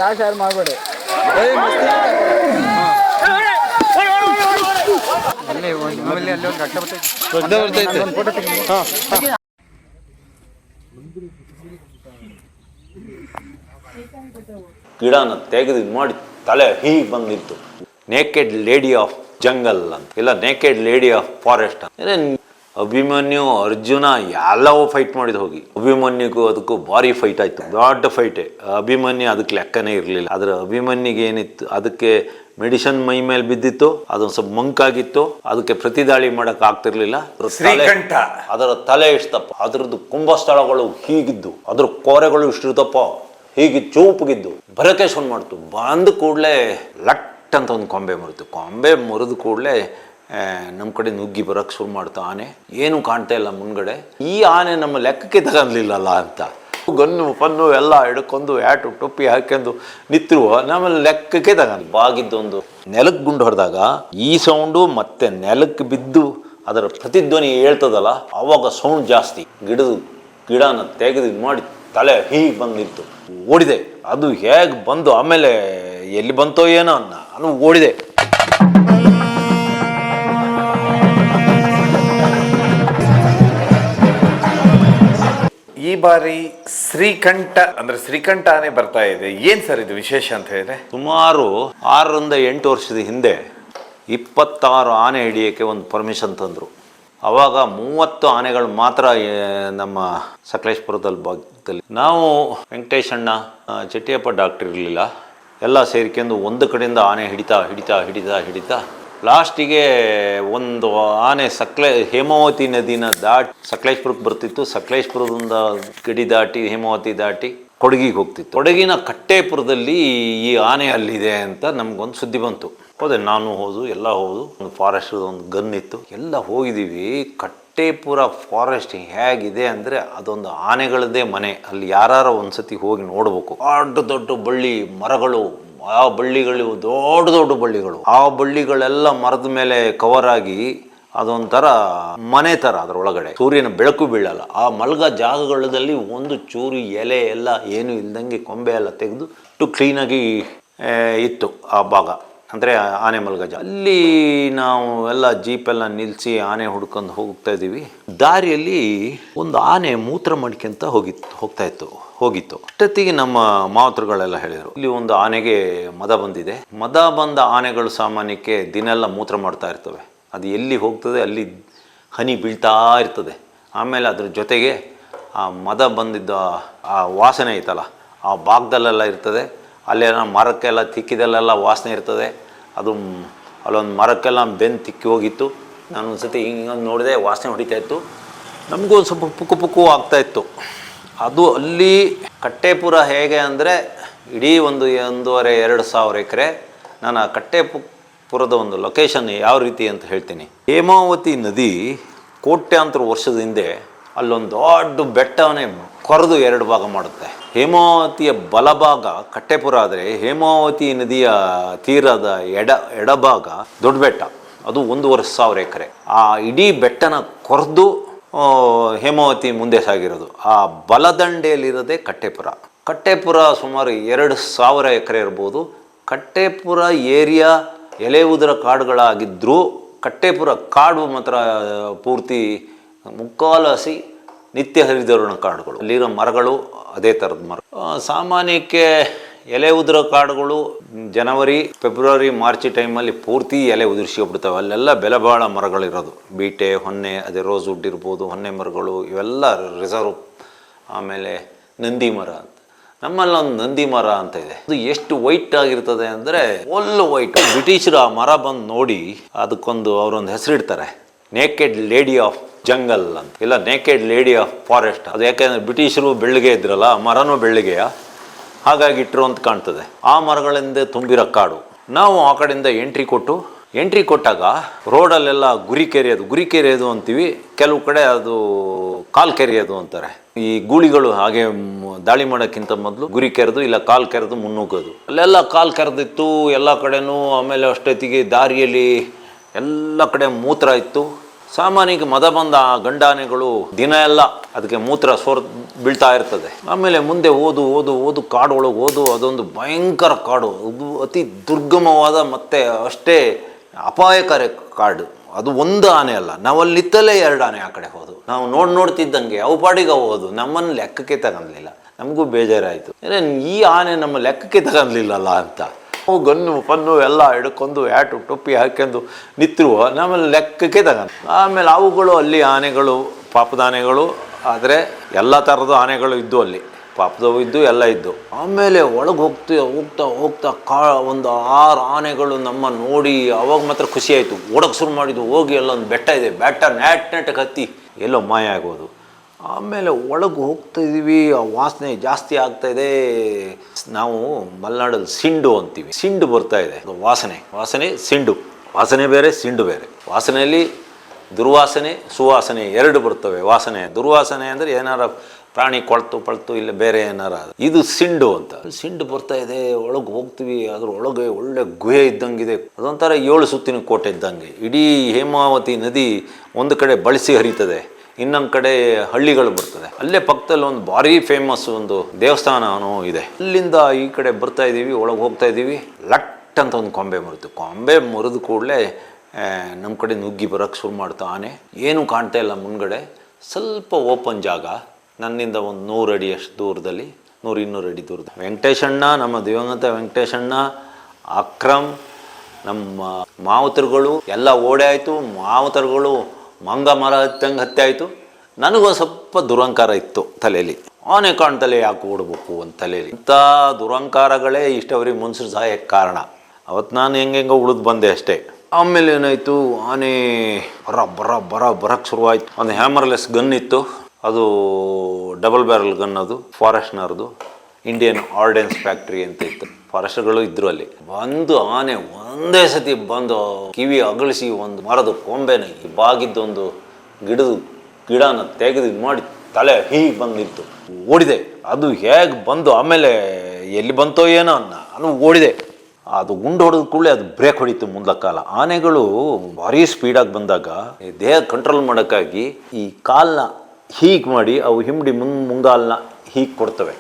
Last ಯಾರು ಮಾಡಬೇಡಿ. ಗಿಡನ ತೆಗೆದು ಮಾಡಿ ತಲೆ ಹೀಗೆ ಬಂದಿತ್ತು. ನೇಕೆಡ್ ಲೇಡಿ ಆಫ್ ಜಂಗಲ್ ಅಂತ, ಇಲ್ಲ ನೇಕೆಡ್ ಲೇಡಿ ಆಫ್ ಫಾರೆಸ್ಟ್ ಅಂತ. ಅಭಿಮನ್ಯು ಅರ್ಜುನ ಎಲ್ಲವೂ ಫೈಟ್ ಮಾಡಿದ ಹೋಗಿ. ಅಭಿಮನ್ಯುಗೂ ಅದಕ್ಕೂ ಭಾರಿ ಫೈಟ್ ಆಯ್ತು, ದೊಡ್ಡ ಫೈಟೇ. ಅಭಿಮನ್ಯು ಅದಕ್ಕೆ ಲೆಕ್ಕನೇ ಇರಲಿಲ್ಲ. ಆದ್ರೆ ಅಭಿಮನ್ಯುಗೆ ಏನಿತ್ತು, ಅದಕ್ಕೆ ಮೆಡಿಸಿನ್ ಮೈ ಮೇಲೆ ಬಿದ್ದಿತ್ತು, ಅದೊಂದು ಸ್ವಲ್ಪ ಮಂಕಾಗಿತ್ತು, ಅದಕ್ಕೆ ಪ್ರತಿದಾಳಿ ಮಾಡಕ್ ಆಗ್ತಿರ್ಲಿಲ್ಲ. ಅದರ ತಲೆ ಇಷ್ಟಪ್ಪ, ಅದರದ್ದು ಕುಂಭಸ್ಥಳಗಳು ಹೀಗಿದ್ದು, ಅದ್ರ ಕೋರೆಗಳು ಇಷ್ಟಿರ್ತಪ್ಪ, ಹೀಗೆ ಚೂಪಗಿದ್ದು ಬರಕೇಶನ್ ಮಾಡ್ತು. ಬಂದ ಕೂಡಲೇ ಲಟ್ ಅಂತ ಒಂದು ಕೊಂಬೆ ಮುರಿದು ಕೂಡಲೇ ನಮ್ಮ ಕಡೆ ನುಗ್ಗಿ ಬರೋಕ್ಕೆ ಶುರು ಮಾಡ್ತು ಆನೆ. ಏನು ಕಾಣ್ತಾ ಇಲ್ಲ ಮುಂದ್ಗಡೆ. ಈ ಆನೆ ನಮ್ಮ ಲೆಕ್ಕಕ್ಕೆ ತಗೊಂಡ್ಲಿಲ್ಲಲ್ಲ ಅಂತ ಗನ್ನು ಪನ್ನು ಎಲ್ಲ ಹಿಡ್ಕೊಂಡು ಆಟು ಟೊಪ್ಪಿ ಹಾಕ್ಕೊಂಡು ನಿಂತಿರುವ ನಮ್ಮಲ್ಲಿ ಲೆಕ್ಕಕ್ಕೆ ತಗೊಂಡು ಬಾಗಿದ್ದೊಂದು ನೆಲಕ್ಕೆ ಗುಂಡು ಹೊಡೆದಾಗ ಈ ಸೌಂಡು ಮತ್ತೆ ನೆಲಕ್ಕೆ ಬಿದ್ದು ಅದರ ಪ್ರತಿಧ್ವನಿ ಹೇಳ್ತದಲ್ಲ, ಅವಾಗ ಸೌಂಡ್ ಜಾಸ್ತಿ. ಗಿಡನ ತೆಗೆದು ಮಾಡಿ ತಲೆ ಹೀಗೆ ಬಂದಿತ್ತು. ಓಡಿದೆ. ಅದು ಹೇಗೆ ಬಂದು ಆಮೇಲೆ ಎಲ್ಲಿ ಬಂತೋ ಏನೋ ನಾನು ಓಡಿದೆ. ಈ ಬಾರಿ ಶ್ರೀಕಂಠ ಅಂದ್ರೆ ಶ್ರೀಕಂಠ ಆನೆ ಬರ್ತಾ ಇದೆ. ಏನ್ ಸರ್ ಇದು ವಿಶೇಷ ಅಂತ ಹೇಳಿದ್ರೆ? ಸುಮಾರು 6 ರಿಂದ 8 ವರ್ಷದ ಹಿಂದೆ 26 ಆನೆ ಹಿಡಿಯೋಕ್ಕೆ ಒಂದು ಪರ್ಮಿಷನ್ ತಂದರು. ಆವಾಗ 30 ಆನೆಗಳು ಮಾತ್ರ ನಮ್ಮ ಸಕಲೇಶ್ಪುರದಲ್ಲಿ ಭಾಗದಲ್ಲಿ. ನಾವು ವೆಂಕಟೇಶಣ್ಣ, ಚೆಟ್ಟಿಯಪ್ಪ ಡಾಕ್ಟರ್ ಇರಲಿಲ್ಲ, ಎಲ್ಲ ಸೇರ್ಕೊಂಡು ಒಂದು ಕಡೆಯಿಂದ ಆನೆ ಹಿಡಿತಾ ಲಾಸ್ಟಿಗೆ ಒಂದು ಆನೆ ಹೇಮಾವತಿ ನದಿನ ದಾಟಿ ಸಕಲೇಶ್ಪುರಕ್ಕೆ ಬರ್ತಿತ್ತು. ಸಕಲೇಶ್ಪುರದಿಂದ ಗಡಿ ದಾಟಿ ಹೇಮಾವತಿ ದಾಟಿ ಕೊಡಗಿಗೆ ಹೋಗ್ತಿತ್ತು. ಕೊಡಗಿನ ಕಟ್ಟೇಪುರದಲ್ಲಿ ಈ ಆನೆ ಅಲ್ಲಿದೆ ಅಂತ ನಮಗೊಂದು ಸುದ್ದಿ ಬಂತು. ಹೋದೆ, ನಾನು ಹೋದು, ಎಲ್ಲ ಹೋದು. ಒಂದು ಫಾರೆಸ್ಟ್ ಒಂದು ಗನ್ ಇತ್ತು, ಎಲ್ಲ ಹೋಗಿದ್ದೀವಿ. ಕಟ್ಟೇಪುರ ಫಾರೆಸ್ಟ್ ಹೇಗಿದೆ ಅಂದರೆ ಅದೊಂದು ಆನೆಗಳದ್ದೇ ಮನೆ. ಅಲ್ಲಿ ಯಾರು ಒಂದ್ಸತಿ ಹೋಗಿ ನೋಡ್ಬೇಕು. ದೊಡ್ಡ ಬಳ್ಳಿ ಮರಗಳು, ಆ ಬಳ್ಳಿಗಳು ದೊಡ್ಡ ಬಳ್ಳಿಗಳು, ಆ ಬಳ್ಳಿಗಳೆಲ್ಲ ಮರದ ಮೇಲೆ ಕವರ್ ಆಗಿ ಅದೊಂಥರ ಮನೆ ಥರ. ಅದರೊಳಗಡೆ ಸೂರ್ಯನ ಬೆಳಕು ಬೀಳಲ್ಲ. ಆ ಮಲ್ಗ ಜಾಗಗಳಲ್ಲಿ ಒಂದು ಚೂರು ಎಲೆ ಎಲ್ಲ ಏನು ಇಲ್ದಂಗೆ ಕೊಂಬೆ ಎಲ್ಲ ತೆಗೆದು ಕ್ಲೀನಾಗಿ ಇತ್ತು ಆ ಭಾಗ, ಅಂದರೆ ಆನೆ ಮಲ್ಗ ಜಾಗ. ಅಲ್ಲಿ ನಾವು ಎಲ್ಲ ಜೀಪೆಲ್ಲ ನಿಲ್ಲಿಸಿ ಆನೆ ಹುಡ್ಕೊಂಡು ಹೋಗ್ತಾ ಇದ್ದೀವಿ. ದಾರಿಯಲ್ಲಿ ಒಂದು ಆನೆ ಮೂತ್ರ ಮಾಡ್ಕೊಂತ ಹೋಗಿತ್ತು. ಅಷ್ಟೊತ್ತಿಗೆ ನಮ್ಮ ಮಾವತರುಗಳೆಲ್ಲ ಹೇಳಿದರು, ಇಲ್ಲಿ ಒಂದು ಆನೆಗೆ ಮದ ಬಂದಿದೆ. ಮದ ಬಂದ ಆನೆಗಳು ಸಾಮಾನ್ಯಕ್ಕೆ ದಿನೆಲ್ಲ ಮೂತ್ರ ಮಾಡ್ತಾ ಇರ್ತವೆ. ಅದು ಎಲ್ಲಿ ಹೋಗ್ತದೆ ಅಲ್ಲಿ ಹನಿ ಬೀಳ್ತಾ ಇರ್ತದೆ. ಆಮೇಲೆ ಅದ್ರ ಜೊತೆಗೆ ಆ ಮದ ಬಂದಿದ್ದ ಆ ವಾಸನೆ ಐತಲ್ಲ, ಆ ಭಾಗದಲ್ಲೆಲ್ಲ ಇರ್ತದೆ. ಅಲ್ಲೇನೋ ಮರಕ್ಕೆಲ್ಲ ತಿಕ್ಕಿದಲ್ಲೆಲ್ಲ ವಾಸನೆ ಇರ್ತದೆ. ಅದು ಅಲ್ಲೊಂದು ಮರಕ್ಕೆಲ್ಲ ಬೆನ್ನು ತಿಕ್ಕಿ ಹೋಗಿತ್ತು. ನಾನು ಒಂದು ಸತಿ ಹಿಂಗೆ ನೋಡಿದೆ, ವಾಸನೆ ಹೊಡಿತಾ ಇತ್ತು. ನಮಗೂ ಒಂದು ಸ್ವಲ್ಪ ಪುಕ್ಕು ಆಗ್ತಾಯಿತ್ತು. ಅದು ಅಲ್ಲಿ ಕಟ್ಟೇಪುರ ಹೇಗೆ ಅಂದರೆ ಇಡೀ 1.5-2 ಎಕರೆ. ನಾನು ಆ ಕಟ್ಟೇಪುರದ ಒಂದು ಲೊಕೇಶನ್ ಯಾವ ರೀತಿ ಅಂತ ಹೇಳ್ತೀನಿ. ಹೇಮಾವತಿ ನದಿ ಕೋಟ್ಯಾಂತರ ವರ್ಷದ ಹಿಂದೆ ಅಲ್ಲೊಂದು ದೊಡ್ಡ ಬೆಟ್ಟವನ್ನೇ ಕೊರೆದು 2 ಭಾಗ ಮಾಡುತ್ತೆ. ಹೇಮಾವತಿಯ ಬಲಭಾಗ ಕಟ್ಟೇಪುರ ಆದರೆ ಹೇಮಾವತಿ ನದಿಯ ತೀರದ ಎಡಭಾಗ ದೊಡ್ಡ ಬೆಟ್ಟ, ಅದು 1,500 ಎಕರೆ. ಆ ಇಡೀ ಬೆಟ್ಟನ ಕೊರೆದು ಹೇಮಾವತಿ ಮುಂದೆ ಸಾಗಿರೋದು. ಆ ಬಲದಂಡೆಯಲ್ಲಿರೋದೇ ಕಟ್ಟೇಪುರ ಸುಮಾರು 2,000 ಎಕರೆ ಇರ್ಬೋದು. ಕಟ್ಟೇಪುರ ಏರಿಯಾ ಎಲೆ ಉದುರ ಕಾಡುಗಳಾಗಿದ್ದರೂ ಕಟ್ಟೇಪುರ ಕಾಡು ಮಾತ್ರ ಪೂರ್ತಿ ಮುಕ್ಕಾಲು ಹಸಿ ನಿತ್ಯ ಹರಿದವರ್ಣ ಕಾಡುಗಳು. ಅಲ್ಲಿರೋ ಮರಗಳು ಅದೇ ಥರದ ಮರ. ಸಾಮಾನ್ಯಕ್ಕೆ ಎಲೆ ಉದುರ ಕಾಡುಗಳು ಜನವರಿ, ಫೆಬ್ರವರಿ, ಮಾರ್ಚ್ ಟೈಮಲ್ಲಿ ಪೂರ್ತಿ ಎಲೆ ಉದುರಿಸಿಬಿಡ್ತವೆ. ಅಲ್ಲೆಲ್ಲ ಬೆಲೆ ಬಾಳ ಮರಗಳಿರೋದು. ಬೀಟೆ, ಹೊನ್ನೆ, ಅದೇ ರೋಸ್ ವುಡ್ ಇರ್ಬೋದು, ಹೊನ್ನೆ ಮರಗಳು, ಇವೆಲ್ಲ ರಿಸರ್ವ್. ಆಮೇಲೆ ನಂದಿ ಮರ ಅಂತ, ನಮ್ಮಲ್ಲಿ ಒಂದು ನಂದಿ ಮರ ಅಂತ ಇದೆ. ಅದು ಎಷ್ಟು ವೈಟ್ ಆಗಿರ್ತದೆ ಅಂದರೆ ಫುಲ್ ವೈಟ್. ಬ್ರಿಟಿಷರು ಆ ಮರ ಬಂದು ನೋಡಿ ಅದಕ್ಕೊಂದು ಅವರೊಂದು ಹೆಸರಿಡ್ತಾರೆ, ನೇಕೆಡ್ ಲೇಡಿ ಆಫ್ ಜಂಗಲ್ ಅಂತ, ಇಲ್ಲ ನೇಕೆಡ್ ಲೇಡಿ ಆಫ್ ಫಾರೆಸ್ಟ್. ಅದು ಯಾಕೆಂದರೆ ಬ್ರಿಟಿಷರು ಬೆಳ್ಳಿಗೆ ಇದ್ರಲ್ಲ, ಮರನೂ ಬೆಳ್ಳಿಗೆಯ, ಹಾಗಾಗಿ ಇಟ್ಟರು ಅಂತ ಕಾಣ್ತದೆ. ಆ ಮರಗಳಿಂದ ತುಂಬಿರೋ ಕಾಡು. ನಾವು ಆ ಕಡೆಯಿಂದ ಎಂಟ್ರಿ ಕೊಟ್ಟಾಗ ರೋಡಲ್ಲೆಲ್ಲ ಗುರಿ ಕೆರೆಯೋದು ಅಂತೀವಿ, ಕೆಲವು ಕಡೆ ಅದು ಕಾಲು ಕೆರೆಯೋದು ಅಂತಾರೆ. ಈ ಗೂಳಿಗಳು ಹಾಗೆ ದಾಳಿ ಮಾಡೋಕ್ಕಿಂತ ಮೊದಲು ಗುರಿ ಕೆರೆದು ಇಲ್ಲ ಕಾಲು ಕೆರೆದು ಮುನ್ನುಗ್ಗೋದು. ಅಲ್ಲೆಲ್ಲ ಕಾಲು ಕೆರೆದಿತ್ತು ಎಲ್ಲ ಕಡೆನೂ. ಆಮೇಲೆ ಅಷ್ಟೊತ್ತಿಗೆ ದಾರಿಯಲ್ಲಿ ಎಲ್ಲ ಕಡೆ ಮೂತ್ರ ಇತ್ತು. ಸಾಮಾನ್ಯಕ್ಕೆ ಮದ ಬಂದ ಆ ಗಂಡಾನೆಗಳು ದಿನ ಎಲ್ಲ ಅದಕ್ಕೆ ಮೂತ್ರ ಬೀಳ್ತಾ ಇರ್ತದೆ. ಆಮೇಲೆ ಮುಂದೆ ಓದು ಕಾಡೊಳಗೆ ಅದೊಂದು ಭಯಂಕರ ಕಾಡು, ಅದು ಅತಿ ದುರ್ಗಮವಾದ ಮತ್ತು ಅಷ್ಟೇ ಅಪಾಯಕಾರಿ ಕಾಡು. ಅದು ಒಂದು ಆನೆ ಅಲ್ಲ, ನಾವಲ್ಲಿ ನಿತ್ತಲೇ 2 ಆನೆ ಆ ಕಡೆ ಹೋದು. ನಾವು ನೋಡ್ತಿದ್ದಂಗೆ ಅವು ಪಾಡಿಗೆ ಹೋದು, ನಮ್ಮನ್ನು ಲೆಕ್ಕಕ್ಕೆ ತಗೊಂಡ್ಲಿಲ್ಲ. ನಮಗೂ ಬೇಜಾರಾಯಿತು, ಈ ಆನೆ ನಮ್ಮ ಲೆಕ್ಕಕ್ಕೆ ತಗೊಂಡ್ಲಿಲ್ಲಲ್ಲ ಅಂತ. ಗನ್ನು ಪನ್ನು ಎಲ್ಲ ಹಿಡ್ಕೊಂಡು ಆಟು ಟೊಪ್ಪಿ ಹಾಕ್ಕೊಂಡು ನಿಂತಿರುವ ನಮ್ಮಲ್ಲಿ ಲೆಕ್ಕಕ್ಕೆ ತಗೊಂಡು. ಆಮೇಲೆ ಅವುಗಳು ಅಲ್ಲಿ ಆನೆಗಳು, ಪಾಪದ ಆನೆಗಳು, ಆದರೆ ಎಲ್ಲ ಥರದ ಆನೆಗಳು ಇದ್ದು ಅಲ್ಲಿ, ಪಾಪದವು ಇದ್ದು ಎಲ್ಲ ಇದ್ದು. ಆಮೇಲೆ ಒಳಗೆ ಹೋಗ್ತಾ ಒಂದು 6 ಆನೆಗಳು ನಮ್ಮ ನೋಡಿ ಅವಾಗ ಮಾತ್ರ ಖುಷಿ ಆಯಿತು. ಓಡಕ್ಕೆ ಶುರು ಮಾಡಿದ್ದು, ಹೋಗಿ ಎಲ್ಲೊಂದು ಬೆಟ್ಟ ಇದೆ, ಬೆಟ್ಟ ನೆಟ್ಟಗೆ ಹತ್ತಿ ಎಲ್ಲೋ ಮಾಯ ಆಗೋದು. ಆಮೇಲೆ ಒಳಗೆ ಹೋಗ್ತಾಯಿದ್ದೀವಿ, ಆ ವಾಸನೆ ಜಾಸ್ತಿ ಆಗ್ತಾಯಿದೆ. ನಾವು ಮಲೆನಾಡಲ್ಲಿ ಸಿಂಡು ಅಂತೀವಿ, ಸಿಂಡು ಬರ್ತಾಯಿದೆ ವಾಸನೆ ಸಿಂಡು, ವಾಸನೆ ಬೇರೆ ಸಿಂಡು ಬೇರೆ. ವಾಸನೆಯಲ್ಲಿ ದುರ್ವಾಸನೆ ಸುವಾಸನೆ 2 ಬರ್ತವೆ. ವಾಸನೆ ದುರ್ವಾಸನೆ ಅಂದರೆ ಏನಾರ ಪ್ರಾಣಿ ಕೊಳ್ತು ಇಲ್ಲ ಬೇರೆ ಏನಾರ, ಇದು ಸಿಂಡು ಅಂತ. ಸಿಂಡು ಬರ್ತಾ ಇದೆ, ಒಳಗೆ ಹೋಗ್ತೀವಿ. ಅದ್ರ ಒಳಗೆ ಒಳ್ಳೆ ಗುಹೆ ಇದ್ದಂಗಿದೆ, ಅದೊಂಥರ 7 ಸುತ್ತಿನ ಕೋಟೆ ಇದ್ದಂಗೆ. ಇಡೀ ಹೇಮಾವತಿ ನದಿ ಒಂದು ಕಡೆ ಬಳಸಿ ಹರಿತದೆ, ಇನ್ನೊಂದು ಕಡೆ ಹಳ್ಳಿಗಳು ಬರ್ತದೆ. ಅಲ್ಲೇ ಪಕ್ಕದಲ್ಲಿ ಒಂದು ಭಾರಿ ಫೇಮಸ್ ಒಂದು ದೇವಸ್ಥಾನನೂ ಇದೆ. ಅಲ್ಲಿಂದ ಈ ಕಡೆ ಬರ್ತಾ ಇದ್ದೀವಿ, ಒಳಗೆ ಹೋಗ್ತಾ ಇದ್ದೀವಿ. ಲಟ್ ಅಂತ ಒಂದು ಕೊಂಬೆ ಮುರಿದ ಕೂಡಲೇ ನಮ್ಮ ಕಡೆ ನುಗ್ಗಿ ಬರೋಕ್ಕೆ ಶುರು ಮಾಡ್ತಾ ಆನೆ. ಏನೂ ಕಾಣ್ತಾ ಇಲ್ಲ ಮುಂದ್ಗಡೆ, ಸ್ವಲ್ಪ ಓಪನ್ ಜಾಗ. ನನ್ನಿಂದ ಒಂದು 100 ಅಡಿಯಷ್ಟು ದೂರದಲ್ಲಿ, 100-200 ಅಡಿ ದೂರದಲ್ಲಿ ವೆಂಕಟೇಶಣ್ಣ, ನಮ್ಮ ದಿವಂಗತ ವೆಂಕಟೇಶಣ್ಣ, ಅಕ್ರಮ್, ನಮ್ಮ ಮಾವತರುಗಳು ಎಲ್ಲ ಓಡೇ ಆಯಿತು. ಮಾವತರುಗಳು ಮಂಗ ಮರ ಹತ್ತೆ ಆಯಿತು. ನನಗೊಂದು ಸ್ವಲ್ಪ ದುರಂಕಾರ ಇತ್ತು ತಲೆಯಲ್ಲಿ, ಆನೆ ಕಾಣ್ತಲೇ ಯಾಕೆ ಓಡಬೇಕು ಅಂತ ತಲೆಯಲ್ಲಿ. ಇಂಥ ದುರಂಕಾರಗಳೇ ಇಷ್ಟವರಿಗೆ ಮನುಷ್ಯರು ಸಹಾಯಕ್ಕೆ ಕಾರಣ. ಅವತ್ತು ನಾನು ಹೆಂಗೆಂಗೋ ಉಳಿದು ಬಂದೆ ಅಷ್ಟೇ. ಆಮೇಲೆ ಏನಾಯಿತು, ಆನೆ ಬರಕ್ಕೆ ಶುರುವಾಯಿತು. ಒಂದು ಹ್ಯಾಮರ್ಲೆಸ್ ಗನ್ ಇತ್ತು, ಅದು ಡಬಲ್ ಬ್ಯಾರಲ್ ಗನ್, ಅದು ಫಾರೆಸ್ಟ್ನರ್ದು, ಇಂಡಿಯನ್ ಆರ್ಡೆನ್ಸ್ ಫ್ಯಾಕ್ಟ್ರಿ ಅಂತ ಇತ್ತು. ಫಾರೆಸ್ಟ್ಗಳು ಇದ್ರು ಅಲ್ಲಿ. ಬಂದು ಆನೆ ಒಂದೇ ಸತಿ ಬಂದು ಕಿವಿ ಅಗಲಿಸಿ ಒಂದು ಮರದ ಕೊಂಬೆನ ಬಾಗಿದ್ದೊಂದು ಗಿಡನ ತೆಗೆದು ಮಾಡಿ ತಲೆ ಹೀಗೆ ಬಂದಿತ್ತು. ಓಡಿದೆ. ಅದು ಹೇಗೆ ಬಂದು ಆಮೇಲೆ ಎಲ್ಲಿ ಬಂತೋ ಏನೋ ನಾನು ಓಡಿದೆ. ಅದು ಗುಂಡು ಹೊಡೆದ ಕೂಡಲೇ ಅದು ಬ್ರೇಕ್ ಹೊಡಿತು ಮುಂದಕ್ಕಾಲ. ಆನೆಗಳು ಭಾರಿ ಸ್ಪೀಡಾಗಿ ಬಂದಾಗ ದೇಹ ಕಂಟ್ರೋಲ್ ಮಾಡೋಕ್ಕಾಗಿ ಈ ಕಾಲನ್ನ ಹೀಗೆ ಮಾಡಿ ಅವು ಹಿಂಬಡಿ ಮುಂಗಾಲನ್ನ ಹೀಗೆ ಕೊಡ್ತವೆ.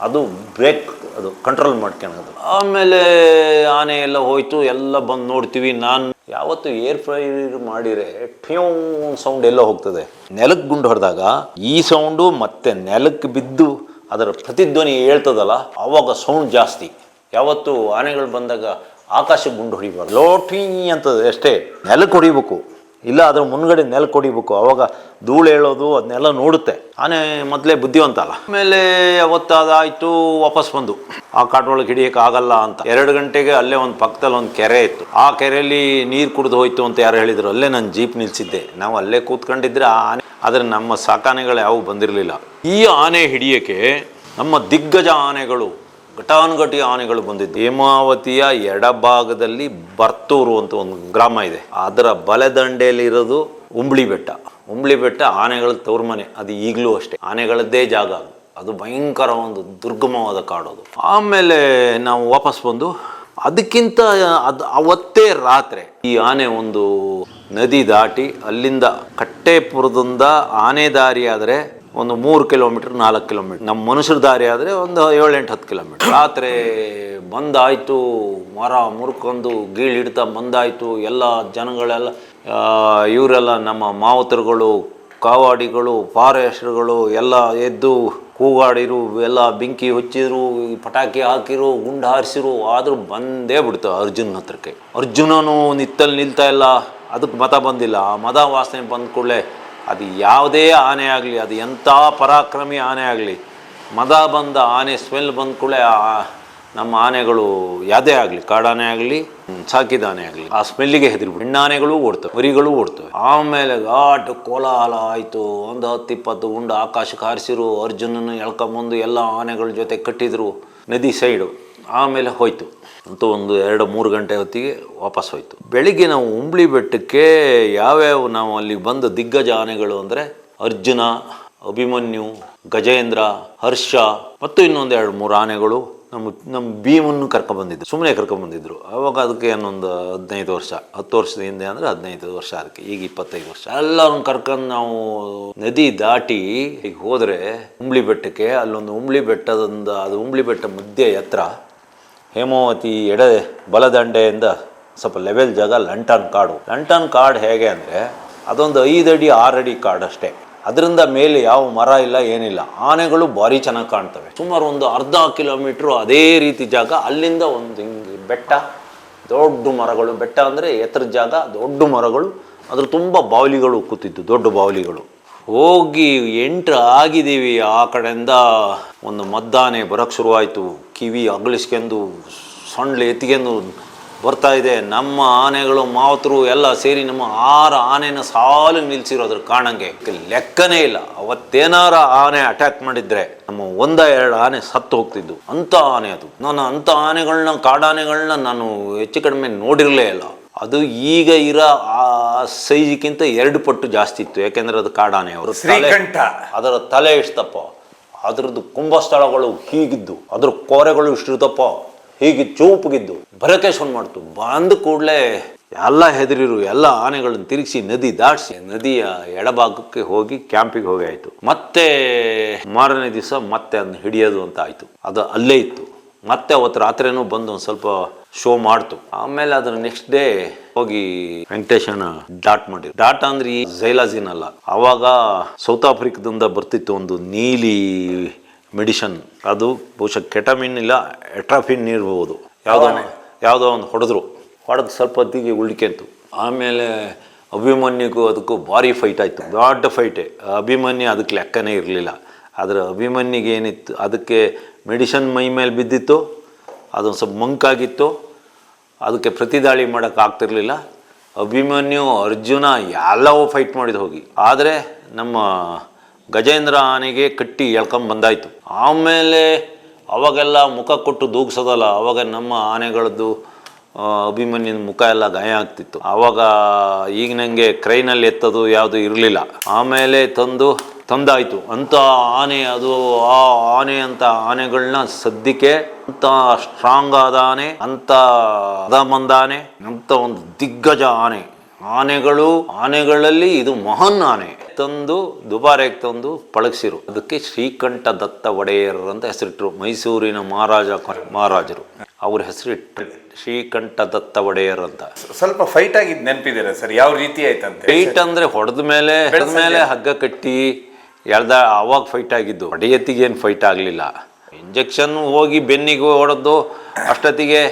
ಅದು ಬ್ರೇಕ್, ಅದು ಕಂಟ್ರೋಲ್ ಮಾಡ್ಕೊಳ್ಳೋದು. ಆಮೇಲೆ ಆನೆ ಎಲ್ಲ ಹೋಯ್ತು, ಎಲ್ಲ ಬಂದು ನೋಡ್ತೀವಿ. ನಾನು ಯಾವತ್ತು ಏರ್ ಫ್ರೈರ್ ಮಾಡಿದರೆ ಟ್ಯೂ ಸೌಂಡ್ ಎಲ್ಲ ಹೋಗ್ತದೆ. ನೆಲಕ್ಕೆ ಗುಂಡು ಹೊಡೆದಾಗ ಈ ಸೌಂಡು ಮತ್ತೆ ನೆಲಕ್ಕೆ ಬಿದ್ದು ಅದರ ಪ್ರತಿಧ್ವನಿ ಹೇಳ್ತದಲ್ಲ, ಆವಾಗ ಸೌಂಡ್ ಜಾಸ್ತಿ. ಯಾವತ್ತು ಆನೆಗಳು ಬಂದಾಗ ಆಕಾಶಕ್ಕೆ ಗುಂಡು ಹೊಡಿಬಾರ್ದು, ಲೋಟಿ ಅಂತದೆ ಅಷ್ಟೇ, ನೆಲಕ್ಕೆ ಹೊಡಿಬೇಕು. ಇಲ್ಲ ಅದ್ರ ಮುನ್ಗಡೆ ನೆಲಕ್ಕೆ ಹೊಡಿಬೇಕು, ಅವಾಗ ಧೂಳು ಹೇಳೋದು ಅದನ್ನೆಲ್ಲ ನೋಡುತ್ತೆ. ಆನೆ ಮೊದಲೇ ಬುದ್ಧಿವಂತ ಅಲ್ಲ. ಆಮೇಲೆ ಅವತ್ತಾದಾಯಿತು, ವಾಪಸ್ ಬಂದು ಆ ಕಾಟೊಳಗೆ ಹಿಡಿಯೋಕೆ ಆಗಲ್ಲ ಅಂತ 2 ಗಂಟೆಗೆ ಅಲ್ಲೇ ಒಂದು ಪಕ್ಕದಲ್ಲಿ ಒಂದು ಕೆರೆ ಇತ್ತು. ಆ ಕೆರೆಯಲ್ಲಿ ನೀರು ಕುಡಿದು ಹೋಯ್ತು ಅಂತ ಯಾರು ಹೇಳಿದ್ರು. ಅಲ್ಲೇ ನಾನು ಜೀಪ್ ನಿಲ್ಲಿಸಿದ್ದೆ. ನಾವು ಅಲ್ಲೇ ಕೂತ್ಕೊಂಡಿದ್ರೆ ಆ ಆನೆ, ಆದರೆ ನಮ್ಮ ಸಾಕಾನೆಗಳು ಯಾವುವು ಬಂದಿರಲಿಲ್ಲ. ಈ ಆನೆ ಹಿಡಿಯೋಕ್ಕೆ ನಮ್ಮ ದಿಗ್ಗಜ ಆನೆಗಳು, ಘಟಾನುಘಟಿ ಆನೆಗಳು ಬಂದಿದ್ದು. ಹೇಮಾವತಿಯ ಎಡಭಾಗದಲ್ಲಿ ಬರ್ತೂರು ಅಂತ ಒಂದು ಗ್ರಾಮ ಇದೆ, ಅದರ ಬಲದಂಡೆಯಲ್ಲಿರೋದು ಉಂಬ್ಳಿ ಬೆಟ್ಟ ಆನೆಗಳ ತವರ್ಮನೆ. ಅದು ಈಗಲೂ ಅಷ್ಟೇ, ಆನೆಗಳದ್ದೇ ಜಾಗ ಅದು ಭಯಂಕರ ಒಂದು ದುರ್ಗಮವಾದ ಕಾಡು ಅದು. ಆಮೇಲೆ ನಾವು ವಾಪಸ್ ಬಂದು ಅದಕ್ಕಿಂತ ಅವತ್ತೇ ರಾತ್ರಿ ಈ ಆನೆ ಒಂದು ನದಿ ದಾಟಿ ಅಲ್ಲಿಂದ ಕಟ್ಟೆಪುರದಿಂದ ಆನೆ ದಾರಿ ಆದರೆ ಒಂದು 3 ಕಿಲೋಮೀಟರ್ 4 ಕಿಲೋಮೀಟರ್, ನಮ್ಮ ಮನುಷ್ಯರ ದಾರಿ ಆದರೆ ಒಂದು 7-8-10 ಕಿಲೋಮೀಟರ್. ರಾತ್ರಿ ಬಂದಾಯಿತು, ಮರ ಮುರ್ಕೊಂಡು ಗೀಳಿಡ್ತಾ ಬಂದಾಯಿತು. ಎಲ್ಲ ಜನಗಳೆಲ್ಲ ಇವರೆಲ್ಲ ನಮ್ಮ ಮಾವತರುಗಳು, ಕಾವಾಡಿಗಳು, ಫಾರೆಸ್ಟ್ಗಳು ಎಲ್ಲ ಎದ್ದು ಕೂಗಾಡಿರು, ಎಲ್ಲ ಬೆಂಕಿ ಹೊಚ್ಚಿದ್ರು, ಪಟಾಕಿ ಹಾಕಿರು, ಗುಂಡು ಹಾರಿಸಿರು. ಆದರೂ ಬಂದೇ ಬಿಡ್ತು ಅರ್ಜುನ್ ಹತ್ರಕ್ಕೆ. ಅರ್ಜುನನು ನಿತ್ತಲ್ಲಿ ನಿಲ್ತಾ ಇಲ್ಲ, ಅದಕ್ಕೆ ಮತ ಬಂದಿಲ್ಲ. ಆ ಮದ ವಾಸನೆ ಬಂದ ಕೂಡಲೇ ಅದು ಯಾವುದೇ ಆನೆ ಆಗಲಿ, ಅದು ಎಂಥ ಪರಾಕ್ರಮಿ ಆನೆ ಆಗಲಿ, ಮದ ಬಂದ ಆನೆ ಸ್ಮೆಲ್ ಬಂದ ಕೂಡಲೇ ನಮ್ಮ ಆನೆಗಳು ಯಾವುದೇ ಆಗಲಿ, ಕಾಡಾನೆ ಆಗಲಿ ಸಾಕಿದ ಆನೆ ಆಗಲಿ, ಆ ಸ್ಮೆಲ್ಲಿಗೆ ಹೆದರ್ಬಿಟ್ಟು ಹೆಣ್ಣಾನೆಗಳು ಓಡ್ತವೆ, ಮರಿಗಳು ಓಡ್ತವೆ. ಆಮೇಲೆ ಘಾಟ್ ಕೋಲಾಹಲ ಆಯಿತು. ಒಂದು 10-20 ಗುಂಡು ಆಕಾಶಕ್ಕೆ ಹಾರಿಸಿರು. ಅರ್ಜುನನ್ನು ಎಳ್ಕೊಂಬಂದು ಎಲ್ಲ ಆನೆಗಳ ಜೊತೆ ಕಟ್ಟಿದ್ರು ನದಿ ಸೈಡು. ಆಮೇಲೆ ಹೋಯ್ತು ಅಂತೂ ಒಂದು 2-3 ಗಂಟೆ ಹೊತ್ತಿಗೆ ವಾಪಸ್ ಹೋಯ್ತು. ಬೆಳಿಗ್ಗೆ ನಾವು ಉಂಬ್ಳಿ ಬೆಟ್ಟಕ್ಕೆ ಯಾವ್ಯಾವ ನಾವು ಅಲ್ಲಿಗೆ ಬಂದ ದಿಗ್ಗಜ ಆನೆಗಳು ಅಂದರೆ ಅರ್ಜುನ, ಅಭಿಮನ್ಯು, ಗಜೇಂದ್ರ, ಹರ್ಷ ಮತ್ತು ಇನ್ನೊಂದು 2-3 ಆನೆಗಳು ನಮ್ಮ ಭೀಮನ್ನು ಕರ್ಕೊಂಬಂದಿದ್ರು, ಸುಮ್ಮನೆ ಕರ್ಕೊಂಬಂದಿದ್ರು. ಅವಾಗ ಅದಕ್ಕೆ ಏನೊಂದು 15 ವರ್ಷ, 10 ವರ್ಷದ ಹಿಂದೆ ಅಂದರೆ 15 ವರ್ಷ, ಅದಕ್ಕೆ ಈಗ 25 ವರ್ಷ. ಎಲ್ಲರನ್ನ ಕರ್ಕೊಂಡು ನಾವು ನದಿ ದಾಟಿ ಈಗ ಹೋದರೆ ಉಂಬ್ಳಿ ಬೆಟ್ಟಕ್ಕೆ, ಅಲ್ಲೊಂದು ಉಂಬ್ಳಿ ಬೆಟ್ಟದಿಂದ, ಅದು ಉಂಬ್ಳಿ ಬೆಟ್ಟ ಮಧ್ಯೆ ಎತ್ತರ, ಹೇಮಾವತಿ ಬಲದಂಡೆಯಿಂದ ಸ್ವಲ್ಪ ಲೆವೆಲ್ ಜಾಗ, ಲಂಟನ್ ಕಾಡು ಹೇಗೆ ಅಂದರೆ ಅದೊಂದು 5 ಅಡಿ 6 ಅಡಿ ಕಾಡು ಅಷ್ಟೇ. ಅದರಿಂದ ಮೇಲೆ ಯಾವ ಮರ ಇಲ್ಲ, ಏನಿಲ್ಲ. ಆನೆಗಳು ಭಾರಿ ಚೆನ್ನಾಗಿ ಕಾಣ್ತವೆ. ಸುಮಾರು ಒಂದು ಅರ್ಧ ಕಿಲೋಮೀಟ್ರು ಅದೇ ರೀತಿ ಜಾಗ. ಅಲ್ಲಿಂದ ಒಂದು ಹಿಂಗೆ ಬೆಟ್ಟ, ದೊಡ್ಡ ಮರಗಳು, ಬೆಟ್ಟ ಅಂದರೆ ಎತ್ತರ ಜಾಗ, ದೊಡ್ಡ ಮರಗಳು, ಅದ್ರ ತುಂಬ ಬಾವಲಿಗಳು ಕೂತಿದ್ದು, ದೊಡ್ಡ ಬಾವಲಿಗಳು. ಹೋಗಿ ಎಂಟ್ರ್ ಆಗಿದ್ದೀವಿ. ಆ ಕಡೆಯಿಂದ ಒಂದು ಮದ್ದಾನೆ ಬರೋಕ್ಕೆ ಶುರುವಾಯಿತು. ಕಿವಿ ಅಗಲಿಸ್ಕೊಂಡು ಸೊಂಡ್ಲು ಎತ್ತಿಗೆಂದು ಬರ್ತಾ ಇದೆ. ನಮ್ಮ ಆನೆಗಳು, ಮಾವತರು ಎಲ್ಲ ಸೇರಿ ನಮ್ಮ 6 ಆನೆನ ಸಾಲು ನಿಲ್ಸಿರೋದ್ರ ಕಾಣಂಗೆ ಲೆಕ್ಕನೇ ಇಲ್ಲ. ಅವತ್ತೇನಾರ ಆನೆ ಅಟ್ಯಾಕ್ ಮಾಡಿದ್ರೆ ನಮ್ಮ 1-2 ಆನೆ ಸತ್ತು ಹೋಗ್ತಿದ್ದು. ಅಂಥ ಆನೆ ಅದು. ನಾನು ಅಂಥ ಆನೆಗಳನ್ನ, ಕಾಡಾನೆಗಳನ್ನ ನಾನು ಹೆಚ್ಚು ಕಡಿಮೆ ನೋಡಿರಲೇ ಇಲ್ಲ. ಅದು ಈಗ ಇರೋ ಆ ಸೈಜಿಗಿಂತ 2 ಪಟ್ಟು ಜಾಸ್ತಿ ಇತ್ತು. ಯಾಕೆಂದ್ರೆ ಅದು ಕಾಡಾನೆ. ಅದರ ತಲೆ ಎಷ್ಟಪ್ಪ, ಅದ್ರದ್ದು ಕುಂಭಸ್ಥಳಗಳು ಹೀಗಿದ್ದು, ಅದ್ರ ಕೋರೆಗಳು ಇಷ್ಟಿರ್ತಪ್ಪ, ಹೀಗೆ ಚೂಪಗಿದ್ದು ಬರಕೆ ಶುರು ಮಾಡ್ತು. ಬಂದ ಕೂಡಲೇ ಎಲ್ಲ ಹೆದರಿರು, ಎಲ್ಲ ಆನೆಗಳನ್ನು ತಿರುಗಿಸಿ ನದಿ ದಾಟಿಸಿ ನದಿಯ ಎಡಭಾಗಕ್ಕೆ ಹೋಗಿ ಕ್ಯಾಂಪಿಗೆ ಹೋಗಿ ಆಯಿತು. ಮತ್ತೆ ಮಾರನೇ ದಿವಸ ಮತ್ತೆ ಅದನ್ನ ಹಿಡಿಯೋದು ಅಂತ ಆಯಿತು. ಅದು ಅಲ್ಲೇ ಇತ್ತು. ಮತ್ತೆ ಅವತ್ತು ರಾತ್ರಿನೂ ಬಂದು ಒಂದು ಸ್ವಲ್ಪ ಶೋ ಮಾಡ್ತು. ಆಮೇಲೆ ಅದ್ರ ನೆಕ್ಸ್ಟ್ ಡೇ ಹೋಗಿ ವೆಂಕಟೇಶನ ಡಾಟ್ ಮಾಡಿದ್ರು. ಡಾಟ್ ಅಂದ್ರೆ ಈ ಝೈಲಾಜಿನ್ ಅಲ್ಲ, ಅವಾಗ ಸೌತ್ ಆಫ್ರಿಕಾದಿಂದ ಬರ್ತಿತ್ತು ಒಂದು ನೀಲಿ ಮೆಡಿಷನ್. ಅದು ಬಹುಶಃ ಕೆಟಮಿನ್ ಇಲ್ಲ ಎಟ್ರಾಫಿನ್ ಇರ್ಬೋದು. ಯಾವುದೋ ಒಂದು ಹೊಡೆದು ಸ್ವಲ್ಪ ಹೊತ್ತಿಗೆ ಉಳ್ಕೆಂತು. ಆಮೇಲೆ ಅಭಿಮನ್ಯುಗೂ ಅದಕ್ಕೂ ಭಾರಿ ಫೈಟ್ ಆಯಿತು, ದೊಡ್ಡ ಫೈಟೇ. ಅಭಿಮನ್ಯು ಅದಕ್ಕೆ ಲೆಕ್ಕನೇ ಇರಲಿಲ್ಲ. ಆದರೆ ಅಭಿಮನ್ಯುಗೆ ಏನಿತ್ತು, ಅದಕ್ಕೆ ಮೆಡಿಷನ್ ಮೈ ಮೇಲೆ ಬಿದ್ದಿತ್ತು, ಅದೊಂದು ಸ್ವಲ್ಪ ಮಂಕಾಗಿತ್ತು, ಅದಕ್ಕೆ ಪ್ರತಿದಾಳಿ ಮಾಡೋಕ್ಕಾಗ್ತಿರ್ಲಿಲ್ಲ. ಅಭಿಮನ್ಯು, ಅರ್ಜುನ ಎಲ್ಲವೂ ಫೈಟ್ ಮಾಡಿದ್ದು ಹೋಗಿ. ಆದರೆ ನಮ್ಮ ಗಜೇಂದ್ರ ಆನೆಗೆ ಕಟ್ಟಿ ಎಳ್ಕೊಂಬಂದಾಯಿತು. ಆಮೇಲೆ ಅವಾಗೆಲ್ಲ ಮುಖ ಕೊಟ್ಟು ದೂಗ್ಸೋದಲ್ಲ, ಅವಾಗ ನಮ್ಮ ಆನೆಗಳದ್ದು ಅಭಿಮನ್ಯನ ಮುಖ ಎಲ್ಲ ಗಾಯ ಆಗ್ತಿತ್ತು. ಆವಾಗ ಈಗ ನನಗೆ ಕ್ರೈನಲ್ಲಿ ಎತ್ತೋದು ಯಾವುದು ಇರಲಿಲ್ಲ. ಆಮೇಲೆ ತಂದಾಯಿತು ಅಂಥ ಆನೆ. ಅದು ಆ ಆನೆ ಅಂತ ಆನೆಗಳನ್ನ ಸದ್ಯಕ್ಕೆ ಅಂಥ ಸ್ಟ್ರಾಂಗ್ ಆದ ಆನೆ, ಅಂಥ ಮಂದಾನೆ, ಅಂಥ ಒಂದು ದಿಗ್ಗಜ ಆನೆಗಳಲ್ಲಿ ಇದು ಮಹಾನ್ ಆನೆ. ತಂದು ದುಬಾರೆಗೆ ತಂದು ಪಳಗಿಸಿರು. ಅದಕ್ಕೆ ಶ್ರೀಕಂಠ ದತ್ತ ಒಡೆಯರ್ ಅಂತ ಹೆಸರಿಟ್ಟರು. ಮೈಸೂರಿನ ಮಹಾರಾಜರು ಅವ್ರ ಹೆಸರಿಟ್ಟು ಶ್ರೀಕಂಠ ದತ್ತ ಒಡೆಯರ್ ಅಂತ. ಸ್ವಲ್ಪ ಫೈಟ್ ಆಗಿದ್ದು ನೆನಪಿದ್ದೀರಾ ಸರ್? ಯಾವ ರೀತಿ ಆಯ್ತಂತೆ ಫೈಟ್ ಅಂದ್ರೆ ಹೊಡೆದ ಮೇಲೆ ಹಗ್ಗ ಕಟ್ಟಿ ಅವಾಗ ಫೈಟ್ ಆಗಿದ್ದು. ಹೊಡೆಯತ್ತಿಗೆ ಏನು ಫೈಟ್ ಆಗಲಿಲ್ಲ. ಇಂಜೆಕ್ಷನ್ ಹೋಗಿ ಬೆನ್ನಿಗೆ ಹೊಡೆದು ಅಷ್ಟೊತ್ತಿಗೆ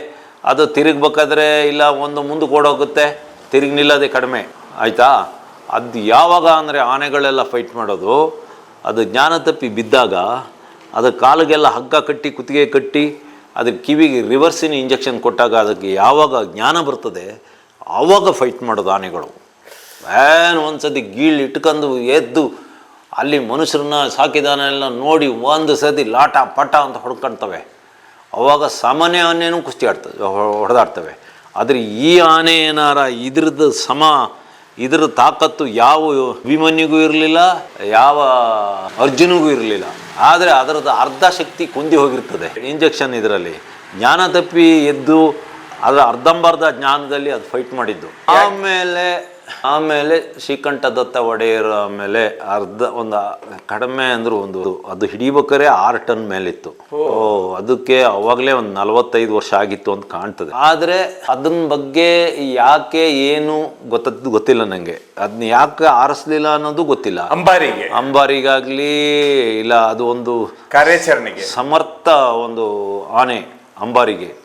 ಅದು ತಿರುಗಬೇಕಾದ್ರೆ ಇಲ್ಲ ಒಂದು ಮುಂದಕ್ಕೆ ಓಡೋಗುತ್ತೆ, ತಿರುಗಿ ನಿಲ್ಲೋದೇ ಕಡಿಮೆ ಆಯಿತಾ. ಅದು ಯಾವಾಗ ಅಂದರೆ ಆನೆಗಳೆಲ್ಲ ಫೈಟ್ ಮಾಡೋದು, ಅದು ಜ್ಞಾನ ತಪ್ಪಿ ಬಿದ್ದಾಗ ಅದು ಕಾಲಿಗೆಲ್ಲ ಹಗ್ಗ ಕಟ್ಟಿ ಕುತ್ತಿಗೆ ಕಟ್ಟಿ ಅದಕ್ಕೆ ಕಿವಿಗೆ ರಿವರ್ಸಿನ ಇಂಜೆಕ್ಷನ್ ಕೊಟ್ಟಾಗ ಅದಕ್ಕೆ ಯಾವಾಗ ಜ್ಞಾನ ಬರ್ತದೆ ಆವಾಗ ಫೈಟ್ ಮಾಡೋದು ಆನೆಗಳು. ಒಂದ್ಸತಿ ಗೀಳು ಇಟ್ಕೊಂಡು ಎದ್ದು ಅಲ್ಲಿ ಮನುಷ್ಯರನ್ನ ಸಾಕಿದಾನೆಲ್ಲ ನೋಡಿ ಒಂದು ಸತಿ ಲಾಟ ಪಟ ಅಂತ ಹೊಡ್ಕೊಳ್ತವೆ. ಅವಾಗ ಸಾಮಾನ್ಯ ಆನೆನೂ ಕುಸ್ತಿ ಹೊಡೆದಾಡ್ತವೆ. ಆದರೆ ಈ ಆನೆ ಏನಾರ ಇದ್ರ ತಾಕತ್ತು ಯಾವ ಅಭಿಮನ್ಯುಗೂ ಇರಲಿಲ್ಲ, ಯಾವ ಅರ್ಜುನಿಗೂ ಇರಲಿಲ್ಲ. ಆದರೆ ಅದರದ್ದು ಅರ್ಧ ಶಕ್ತಿ ಕುಂದಿ ಹೋಗಿರ್ತದೆ ಇಂಜೆಕ್ಷನ್ ಇದರಲ್ಲಿ. ಜ್ಞಾನ ತಪ್ಪಿ ಎದ್ದು ಅದರ ಅರ್ಧಂಬರ್ಧ ಜ್ಞಾನದಲ್ಲಿ ಅದು ಫೈಟ್ ಮಾಡಿದ್ದು. ಆಮೇಲೆ ಶ್ರೀಕಂಠ ದತ್ತ ಒಡೆಯರ್ ಆಮೇಲೆ ಒಂದು ಕಡಿಮೆ ಅಂದರೂ ಅದು ಹಿಡಿಬೇಕಾದ್ರೆ 6 ಟನ್ ಮೇಲಿತ್ತು. ಅದಕ್ಕೆ ಅವಾಗಲೇ ಒಂದು 45 ವರ್ಷ ಆಗಿತ್ತು ಅಂತ ಕಾಣ್ತದೆ. ಆದರೆ ಅದನ್ನ ಬಗ್ಗೆ ಯಾಕೆ ಏನು ಗೊತ್ತಿಲ್ಲ ನನಗೆ. ಅದನ್ನ ಯಾಕೆ ಆರಿಸ್ಲಿಲ್ಲ ಅನ್ನೋದು ಗೊತ್ತಿಲ್ಲ. ಅಂಬಾರಿಗಾಗ್ಲಿ ಇಲ್ಲ, ಅದು ಒಂದು ಕಾರ್ಯಾಚರಣೆಗೆ ಸಮರ್ಥ ಒಂದು ಆನೆ.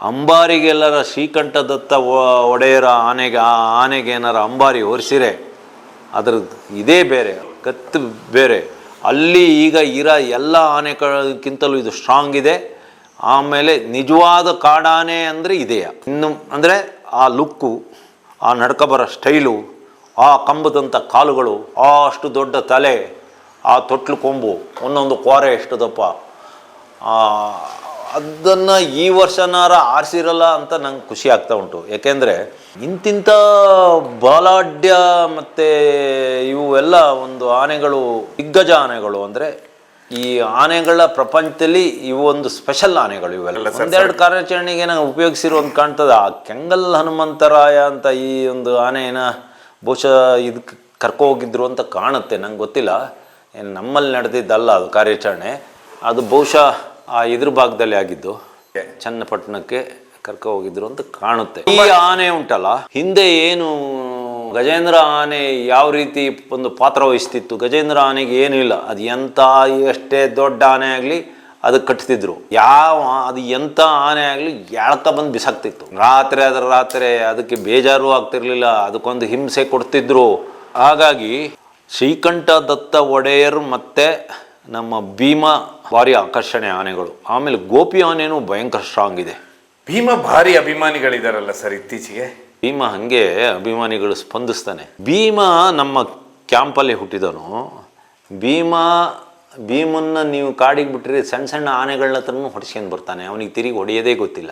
ಅಂಬಾರಿಗೆಲ್ಲರ ಶ್ರೀಕಂಠ ದತ್ತ ಒಡೆಯರ ಆನೆಗೆ ಏನಾರ ಅಂಬಾರಿ ಹೊರಿಸಿರೆ ಅದ್ರದ್ದು ಇದೇ ಬೇರೆ, ಕತ್ತು ಬೇರೆ. ಅಲ್ಲಿ ಈಗ ಇರೋ ಎಲ್ಲ ಆನೆಗಳಿಗಿಂತಲೂ ಇದು ಸ್ಟ್ರಾಂಗ್ ಇದೆ. ಆಮೇಲೆ ನಿಜವಾದ ಕಾಡಾನೆ ಅಂದರೆ ಇದೆಯಾ ಇನ್ನು ಅಂದರೆ ಆ ಲುಕ್ಕು, ಆ ನಡ್ಕೊಬರೋ ಸ್ಟೈಲು, ಆ ಕಂಬದಂಥ ಕಾಲುಗಳು, ಅಷ್ಟು ದೊಡ್ಡ ತಲೆ, ಆ ತೊಟ್ಲು ಕೊಂಬು, ಒಂದೊಂದು ಕೋರೆ ಎಷ್ಟು ದಪ್ಪ. ಅದನ್ನು ಈ ವರ್ಷನಾರ ಆರಿಸಿರಲ್ಲ ಅಂತ ನಂಗೆ ಖುಷಿ ಆಗ್ತಾ ಉಂಟು. ಯಾಕೆಂದರೆ ಇಂತಿಂಥ ಬಲಾಢ್ಯ ಮತ್ತು ಇವು ಎಲ್ಲ ಒಂದು ಆನೆಗಳು, ದಿಗ್ಗಜ ಆನೆಗಳು ಅಂದರೆ ಈ ಆನೆಗಳ ಪ್ರಪಂಚದಲ್ಲಿ ಇವು ಒಂದು ಸ್ಪೆಷಲ್ ಆನೆಗಳು ಇವೆಲ್ಲ. ಒಂದೆರಡು ಕಾರ್ಯಾಚರಣೆಗೆ ನಾವು ಉಪಯೋಗಿಸಿರೋ ಒಂದು ಕಾಣ್ತದೆ. ಆ ಕೆಂಗಲ್ ಹನುಮಂತರಾಯ ಅಂತ ಈ ಒಂದು ಆನೆನ ಬಹುಶಃ ಇದಕ್ಕೆ ಕರ್ಕೊ ಹೋಗಿದ್ರು ಅಂತ ಕಾಣುತ್ತೆ, ನಂಗೆ ಗೊತ್ತಿಲ್ಲ. ಏನು ನಮ್ಮಲ್ಲಿ ನಡೆದಿದ್ದಲ್ಲ ಅದು ಕಾರ್ಯಾಚರಣೆ, ಅದು ಬಹುಶಃ ಆ ಇದ್ರ ಭಾಗದಲ್ಲಿ ಆಗಿದ್ದು. ಚನ್ನಪಟ್ಟಣಕ್ಕೆ ಕರ್ಕೊ ಹೋಗಿದ್ರು ಅಂತ ಕಾಣುತ್ತೆ. ಈ ಆನೆ ಉಂಟಲ್ಲ, ಹಿಂದೆ ಏನು ಗಜೇಂದ್ರ ಆನೆ ಯಾವ ರೀತಿ ಒಂದು ಪಾತ್ರ ವಹಿಸ್ತಿತ್ತು, ಗಜೇಂದ್ರ ಆನೆಗೆ ಏನೂ ಇಲ್ಲ. ಅದು ಎಂಥ ಎಷ್ಟೇ ದೊಡ್ಡ ಆನೆ ಆಗಲಿ ಅದಕ್ಕೆ ಕಟ್ತಿದ್ರು. ಅದು ಎಂಥ ಆನೆ ಆಗಲಿ ಎಳ್ಕ ಬಂದು ಬಿಸಾಕ್ತಿತ್ತು. ರಾತ್ರಿ ಅದಕ್ಕೆ ಬೇಜಾರು ಆಗ್ತಿರ್ಲಿಲ್ಲ, ಅದಕ್ಕೊಂದು ಹಿಂಸೆ ಕೊಡ್ತಿದ್ರು. ಹಾಗಾಗಿ ಶ್ರೀಕಂಠ ದತ್ತ ಒಡೆಯರ್ ಮತ್ತು ನಮ್ಮ ಭೀಮ ಭಾರಿ ಆಕರ್ಷಣೆ ಆನೆಗಳು. ಆಮೇಲೆ ಗೋಪಿ ಆನೆನೂ ಭಯಂಕರ ಸ್ಟ್ರಾಂಗ್ ಇದೆ. ಭೀಮ ಭಾರಿ ಅಭಿಮಾನಿಗಳಿದಾರಲ್ಲ ಸರ್ ಇತ್ತೀಚೆಗೆ. ಭೀಮ ಹಾಗೆ ಅಭಿಮಾನಿಗಳು ಸ್ಪಂದಿಸ್ತಾನೆ. ಭೀಮ ನಮ್ಮ ಕ್ಯಾಂಪಲ್ಲಿ ಹುಟ್ಟಿದನು. ಭೀಮನ್ನ ನೀವು ಕಾಡಿಗೆ ಬಿಟ್ಟರೆ ಸಣ್ಣ ಸಣ್ಣ ಆನೆಗಳನ್ನ ಹತ್ರನೂ ಹೊಡ್ಸ್ಕೊಂಡು ಬರ್ತಾನೆ. ಅವನಿಗೆ ತಿರುಗಿ ಹೊಡೆಯೋದೇ ಗೊತ್ತಿಲ್ಲ.